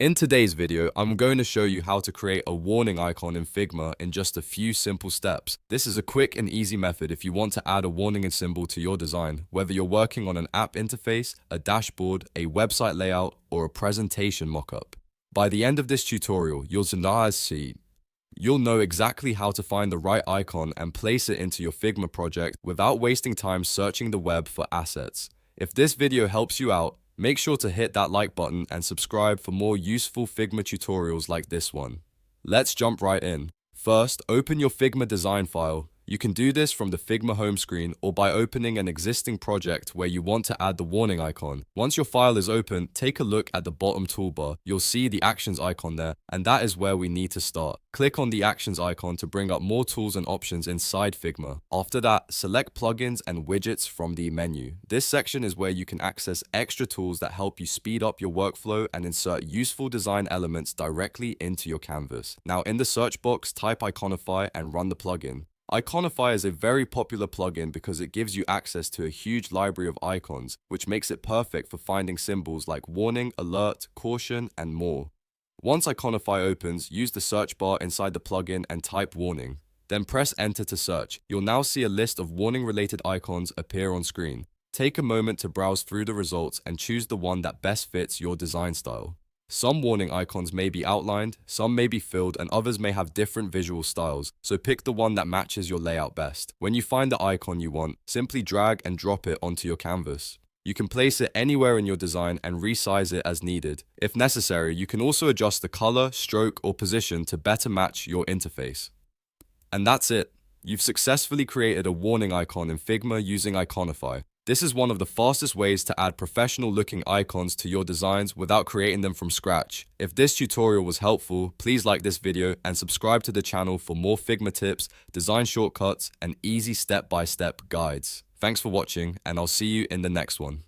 In today's video, I'm going to show you how to create a warning icon in Figma in just a few simple steps. This is a quick and easy method if you want to add a warning symbol to your design, whether you're working on an app interface, a dashboard, a website layout, or a presentation mockup. By the end of this tutorial, you'll know exactly how to find the right icon and place it into your Figma project without wasting time searching the web for assets. If this video helps you out, make sure to hit that like button and subscribe for more useful Figma tutorials like this one. Let's jump right in. First, open your Figma design file. You can do this from the Figma home screen or by opening an existing project where you want to add the warning icon. Once your file is open, take a look at the bottom toolbar. You'll see the actions icon there, and that is where we need to start. Click on the actions icon to bring up more tools and options inside Figma. After that, select Plugins and Widgets from the menu. This section is where you can access extra tools that help you speed up your workflow and insert useful design elements directly into your canvas. Now in the search box, type Iconify and run the plugin. Iconify is a very popular plugin because it gives you access to a huge library of icons, which makes it perfect for finding symbols like warning, alert, caution, and more. Once Iconify opens, use the search bar inside the plugin and type warning. Then press enter to search. You'll now see a list of warning-related icons appear on screen. Take a moment to browse through the results and choose the one that best fits your design style. Some warning icons may be outlined, some may be filled, and others may have different visual styles, so pick the one that matches your layout best. When you find the icon you want, simply drag and drop it onto your canvas. You can place it anywhere in your design and resize it as needed. If necessary, you can also adjust the color, stroke, or position to better match your interface. And that's it. You've successfully created a warning icon in Figma using Iconify. This is one of the fastest ways to add professional-looking icons to your designs without creating them from scratch. If this tutorial was helpful, please like this video and subscribe to the channel for more Figma tips, design shortcuts, and easy step-by-step guides. Thanks for watching, and I'll see you in the next one.